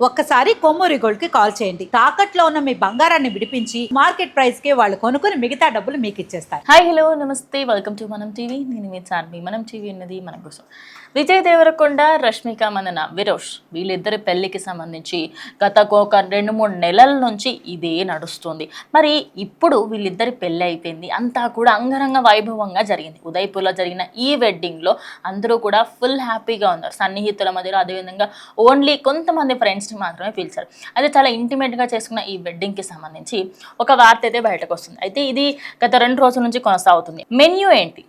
ఒక్కసారి కొమ్మూరి గోల్డ్ కి కాల్ చేయండి. తాకట్లో ఉన్న మీ బంగారాన్ని విడిపించి మార్కెట్ ప్రైస్ కి వాళ్ళు కొనుక్కుని మిగతా డబ్బులు మీకు ఇచ్చేస్తారు. హాయ్ హలో నమస్తే, వెల్కమ్ టు మనం టీవీ. నేను మీ చార్మి. మనం టీవీ ఉన్నది మన కోసం. విజయ్ దేవరకొండ, రష్మిక మందన, విరోష్ వీళ్ళిద్దరి పెళ్లికి సంబంధించి గత ఒక 2-3 నెలల నుంచి ఇదే నడుస్తుంది. మరి ఇప్పుడు వీళ్ళిద్దరి పెళ్లి అయిపోయింది, అంతా కూడా అంగరంగ వైభవంగా జరిగింది. ఉదయపూర్లో జరిగిన ఈ వెడ్డింగ్లో అందరూ కూడా ఫుల్ హ్యాపీగా ఉన్నారు. సన్నిహితుల మధ్యలో, అదేవిధంగా ఓన్లీ కొంతమంది ఫ్రెండ్స్ని మాత్రమే పిలిచారు. అయితే చాలా ఇంటిమేట్గా చేసుకున్న ఈ వెడ్డింగ్కి సంబంధించి ఒక వార్త అయితే బయటకు వస్తుంది. అయితే ఇది గత 2 రోజుల నుంచి కొనసాగుతుంది. మెన్యూ ఏంటి,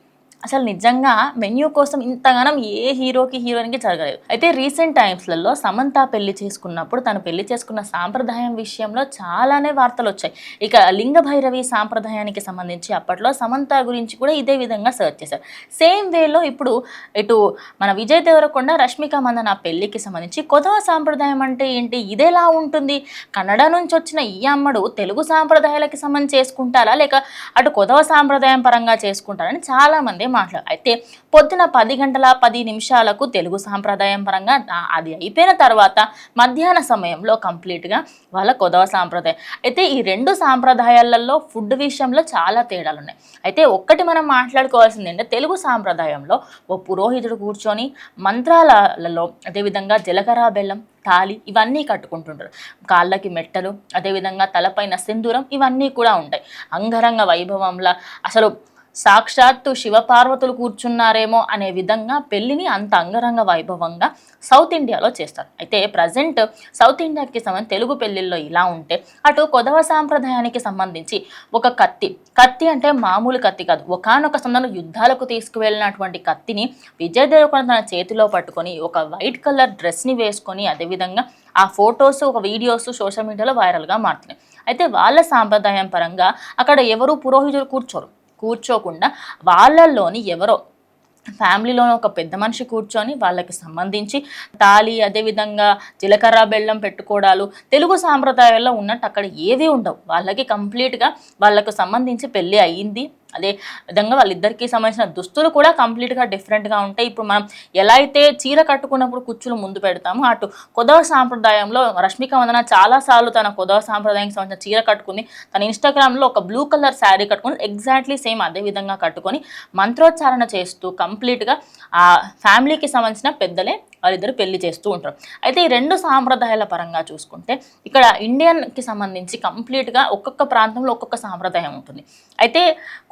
అసలు నిజంగా మెన్యూ కోసం ఇంతగానం ఏ హీరోకి హీరోయిన్కి జరగలేదు. అయితే రీసెంట్ టైమ్స్లలో సమంత పెళ్లి చేసుకున్నప్పుడు తను పెళ్లి చేసుకున్న సాంప్రదాయం విషయంలో చాలానే వార్తలు వచ్చాయి. ఇక లింగ భైరవి సాంప్రదాయానికి సంబంధించి అప్పట్లో సమంత గురించి కూడా ఇదే విధంగా సర్చ్ చేశారు. సేమ్ వేలో ఇప్పుడు ఇటు మన విజయ్ దేవరకొండ, రష్మిక మందన పెళ్లికి సంబంధించి కొత్త సాంప్రదాయం అంటే ఏంటి, ఇదేలా ఉంటుంది, కన్నడ నుంచి వచ్చిన ఈ అమ్మడు తెలుగు సాంప్రదాయాలకి సంబంధించి చేసుకుంటారా లేక అటు కొత్త సాంప్రదాయం పరంగా చేసుకుంటారని చాలామంది మాట్లాడారు. అయితే పొద్దున 10 గంటల 10 నిమిషాలకు తెలుగు సాంప్రదాయం పరంగా అది అయిపోయిన తర్వాత మధ్యాహ్న సమయంలో కంప్లీట్గా వాళ్ళ కొదవ సాంప్రదాయం. అయితే ఈ 2 సాంప్రదాయాలలో ఫుడ్ విషయంలో చాలా తేడాలు ఉన్నాయి. అయితే ఒక్కటి మనం మాట్లాడుకోవాల్సింది ఏంటంటే, తెలుగు సాంప్రదాయంలో ఓ పురోహితుడు కూర్చొని మంత్రాలలో అదేవిధంగా జీలకర్ర బెల్లం, తాళి ఇవన్నీ కట్టుకుంటుంటారు. కాళ్ళకి మెట్టలు, అదేవిధంగా తలపైన సింధూరం ఇవన్నీ కూడా ఉంటాయి. అంగరంగ వైభవంలా అసలు సాక్షాత్తు శివపార్వతులు కూర్చున్నారేమో అనే విధంగా పెళ్లిని అంత అంగరంగ వైభవంగా సౌత్ ఇండియాలో చేస్తారు. అయితే ప్రజెంట్ సౌత్ ఇండియాకి సంబంధించి తెలుగు పెళ్లిల్లో ఇలా ఉంటే, అటు కొదవ సాంప్రదాయానికి సంబంధించి ఒక కత్తి అంటే మామూలు కత్తి కాదు, ఒకానొక సందర్భంలో యుద్ధాలకు తీసుకువెళ్ళినటువంటి కత్తిని విజయ్ దేవరకొండ తన చేతిలో పట్టుకొని ఒక వైట్ కలర్ డ్రెస్ని వేసుకొని, అదేవిధంగా ఆ ఫొటోస్ ఒక వీడియోస్ సోషల్ మీడియాలో వైరల్గా మారుతున్నాయి. అయితే వాళ్ళ సాంప్రదాయం పరంగా అక్కడ ఎవరు పురోహితులు కూర్చోకుండా వాళ్ళల్లోని ఎవరో ఫ్యామిలీలోని ఒక పెద్ద మనిషి కూర్చొని వాళ్ళకి సంబంధించి తాళి, అదేవిధంగా జీలకర్ర బెల్లం పెట్టుకోవడాలు తెలుగు సాంప్రదాయాల్లో ఉన్నట్టు అక్కడ ఏవి ఉండవు. వాళ్ళకి కంప్లీట్గా వాళ్ళకు సంబంధించి పెళ్ళి అయ్యింది. అదే విధంగా వాళ్ళిద్దరికీ సంబంధించిన దుస్తులు కూడా కంప్లీట్గా డిఫరెంట్గా ఉంటాయి. ఇప్పుడు మనం ఎలా అయితే చీర కట్టుకున్నప్పుడు కుచ్చులు ముందు పెడతామో, అటు కొదవ సాంప్రదాయంలో రష్మిక మందన చాలాసార్లు తన కొదవ సాంప్రదాయానికి సంబంధించిన చీర కట్టుకుంది. తన ఇన్స్టాగ్రామ్లో ఒక బ్లూ కలర్ శారీ కట్టుకుని ఎగ్జాక్ట్లీ సేమ్ అదే విధంగా కట్టుకొని మంత్రోచ్చారణ చేస్తూ కంప్లీట్గా ఆ ఫ్యామిలీకి సంబంధించిన పెద్దలే వాళ్ళిద్దరు పెళ్లి చేస్తూ ఉంటారు. అయితే ఈ 2 సాంప్రదాయాల పరంగా చూసుకుంటే, ఇక్కడ ఇండియన్కి సంబంధించి కంప్లీట్గా ఒక్కొక్క ప్రాంతంలో ఒక్కొక్క సాంప్రదాయం ఉంటుంది. అయితే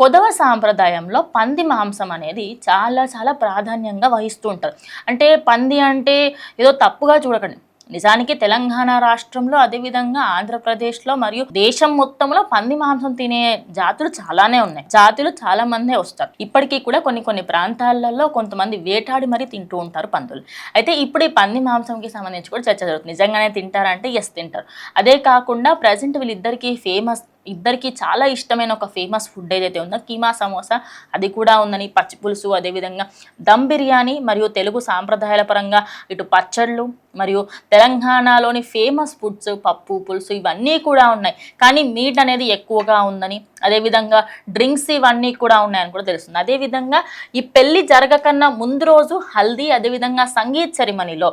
కొదవ సాంప్రదాయంలో పంది మాంసం అనేది చాలా చాలా ప్రాధాన్యంగా వహిస్తూ ఉంటారు. అంటే పంది అంటే ఏదో తప్పుగా చూడకండి, నిజానికి తెలంగాణ రాష్ట్రంలో, అదేవిధంగా ఆంధ్రప్రదేశ్లో మరియు దేశం మొత్తంలో పంది మాంసం తినే జాతులు చాలానే ఉన్నాయి. జాతులు చాలా మందే వస్తారు. ఇప్పటికీ కూడా కొన్ని ప్రాంతాలలో కొంతమంది వేటాడి మరీ తింటూ ఉంటారు పందులు. అయితే ఇప్పుడు ఈ పంది మాంసంకి సంబంధించి కూడా చర్చ జరుగుతుంది. నిజంగానే తింటారంటే ఎస్ తింటారు. అదే కాకుండా ప్రజెంట్ ఇద్దరికి చాలా ఇష్టమైన ఒక ఫేమస్ ఫుడ్ ఏదైతే ఉందో కీమా సమోసా, అది కూడా ఉందని, పచ్చి పులుసు, అదేవిధంగా దమ్ బిర్యానీ మరియు తెలుగు సాంప్రదాయాల పరంగా ఇటు పచ్చళ్ళు మరియు తెలంగాణలోని ఫేమస్ ఫుడ్స్ పప్పు, పులుసు ఇవన్నీ కూడా ఉన్నాయి. కానీ మీట్ అనేది ఎక్కువగా ఉందని, అదేవిధంగా డ్రింక్స్ ఇవన్నీ కూడా ఉన్నాయని కూడా తెలుస్తుంది. అదేవిధంగా ఈ పెళ్లి జరగకన్నా ముందు రోజు హల్దీ, అదేవిధంగా సంగీత్ సెరిమనీలో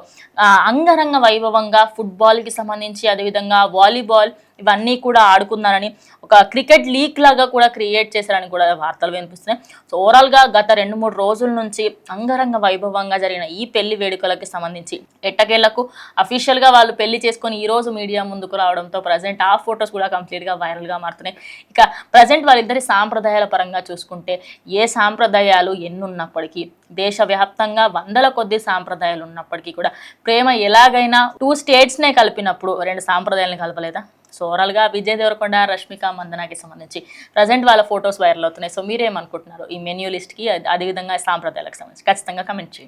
అంగరంగ వైభవంగా ఫుట్బాల్కి సంబంధించి, అదేవిధంగా వాలీబాల్ ఇవన్నీ కూడా ఆడుకున్నారని, ఒక క్రికెట్ లీగ్ లాగా కూడా క్రియేట్ చేశారని కూడా వార్తలు వినిపిస్తున్నాయి. సో ఓవరాల్గా గత 2-3 రోజుల నుంచి అంగరంగ వైభవంగా జరిగిన ఈ పెళ్లి వేడుకలకి సంబంధించి ఎట్టకేళ్లకు అఫీషియల్గా వాళ్ళు పెళ్లి చేసుకొని ఈరోజు మీడియా ముందుకు రావడంతో ప్రజెంట్ ఆ ఫొటోస్ కూడా కంప్లీట్గా వైరల్గా మారుతున్నాయి. ఇక ప్రజెంట్ వాళ్ళిద్దరి సాంప్రదాయాల పరంగా చూసుకుంటే, ఏ సాంప్రదాయాలు ఎన్నున్నప్పటికీ, దేశవ్యాప్తంగా వందల కొద్ది సాంప్రదాయాలు ఉన్నప్పటికీ కూడా ప్రేమ ఎలాగైనా 2 స్టేట్స్నే కలిపినప్పుడు 2 సాంప్రదాయాలను కలపలేదా? సో ఓవరాల్గా విజయ్ దేవరకొండ, రష్మిక మందనకి సంబంధించి ప్రజెంట్ వాళ్ళ ఫొటోస్ వైరల్ అవుతున్నాయి. సో మీరేమనుకుంటున్నారు ఈ మెన్యూ లిస్ట్కి, అదేవిధంగా సాంప్రదాయాలకు సంబంధించి ఖచ్చితంగా కమెంట్ చేయండి.